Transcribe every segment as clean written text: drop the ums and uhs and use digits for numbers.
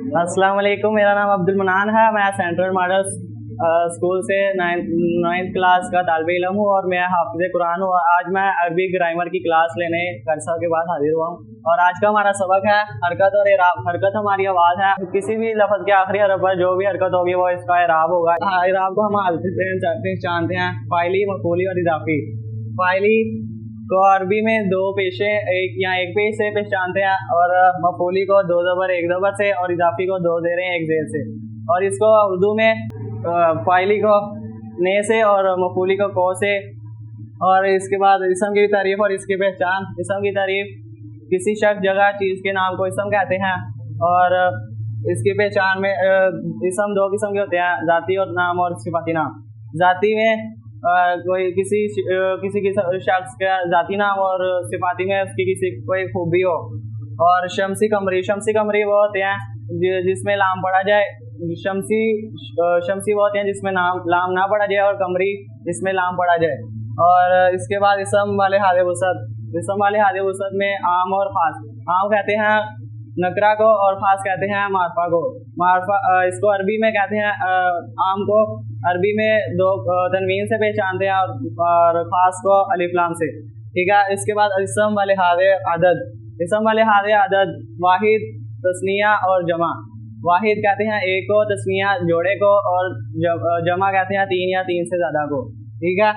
अस्सलाम वालेकुम, मेरा नाम अब्दुल मनान है। मैं सेंट्रल मॉडल स्कूल से नाइन्थ क्लास का तालिब इल्म हूँ और मैं हाफिज़ कुरान हूँ। आज मैं अरबी ग्रामर की क्लास लेने करसा के बाद हाजिर हुआ हूँ और आज का हमारा सबक है हरकत और इराब। हरकत हमारी आवाज़ है, किसी भी लफ्ज़ के आखिरी हरफ पर जो भी हरकत होगी वो इसका इराब होगा। इराब को हम जानते हैं फ़ाइली, मफ़ूली और इज़ाफ़ी। फ़ाइली को अरबी में दो पेशे एक पेश से पहचानते हैं और मफ़ूली को दो ज़बर एक ज़बर से और इज़ाफ़ी को दो ज़ेरें एक ज़ेर से। और इसको उर्दू में फ़ाइली को ने से और मफ़ूली को को से। और इसके बाद इसम की तारीफ़ और इसकी पहचान। इसम की तारीफ़ किसी शख्स, जगह, चीज़ के नाम को इसम कहते हैं और इसकी पहचान में इसम दो किस्म के होते हैं, ज़ाती और नाम और सिफ़ाती नाम। ज़ाती में कोई किसी शख्स का ज़ाती नाम और सिफ़ाती में उसकी किसी कोई खूबी हो। और शमसी कमरी वो होते हैं जिसमें लाम पढ़ा जाए। शमसी वो होते हैं जिसमें लाम ना पढ़ा जाए और कमरी जिसमें लाम पढ़ा जाए। और इसके बाद इसम वाले हादे वसत में आम और ख़ास। आम कहते हैं नकरा को और ख़ास कहते हैं मारफा को। इसको अरबी में कहते हैं आम को अरबी में दो तनवीन से पहचानते हैं और ख़ास को अलिफ लाम से। ठीक है। इसके बाद इसम वाले हादे अदद वाहिद, तस्निया और जमा। वाहिद कहते हैं एक को, तस्निया जोड़े को और जमा कहते हैं तीन या तीन से ज़्यादा को। ठीक है।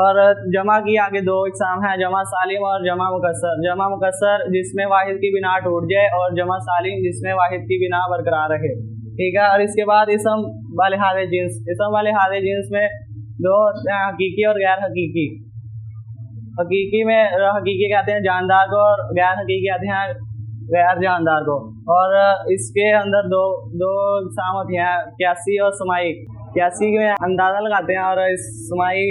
और जमा की आगे दो इकसाम हैं, जमा सालिम और जमा मुकस्सर। जमा मुकस्सर जिसमें वाहिद की बिना टूट जाए और जमा सालिम जिसमें वाहिद की बिना बरकरार रहे। ठीक है। और इसके बाद इसम वाले हादे जिन्स में दो हकीकी और गैर हकीकी। हकीकी कहते हैं जानदार को और गैर हकीकी कहते हैं गैर जानदार को। और इसके अंदर दो इकसाम होती हैं, क्यासी और सुमाई। क्यासी में अंदाज़ा लगाते हैं और सुमाई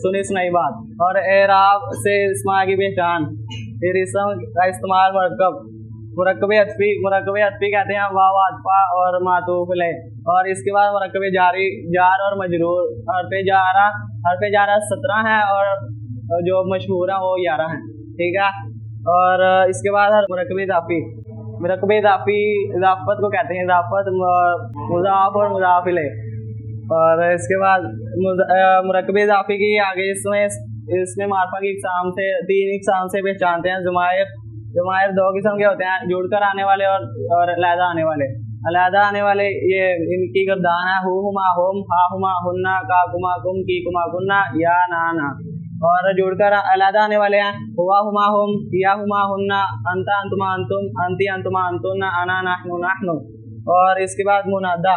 सुनी सुनाई बात। और एराब से इस्मा की पहचान। फिर इसम का इस्तेमाल मुरक्कबे अतफी कहते हैं वाव अतफा और मातूफ ले। और इसके बाद मुरक्कबे जार और मजरूर। हरफ़े जारा 17 हैं और जो मशहूर हैं वो 11 हैं। ठीक है। और इसके बाद मुरक्कबे इज़ाफ़ी इज़ाफ़त को कहते हैं, इज़ाफ़त मुज़ाफ़ और मुज़ाफ़ इलैह। और इसके बाद मुरक्कबे इज़ाफ़ी की आगे इसमें मारफा की तीन इकसाम से पहचानते हैं। ज़माइर दो किस्म के होते हैं, जुड़कर आने वाले और अलहदा आने वाले। अलहदा आने वाले ये इनकी गर्दान है, हुमा हुम, हा हुमा हुन्ना, का कुमा कुम, की कुमा कुन्ना, या ना। और जुड़कर अलहदा आने वाले हैं हुआ हुमा हुम, या हुमा हुन्ना, अंता अंतुमा अंतुम, अंती अंतुमा अंतुन्ना, अना नहनु नहनु। और इसके बाद मुनादा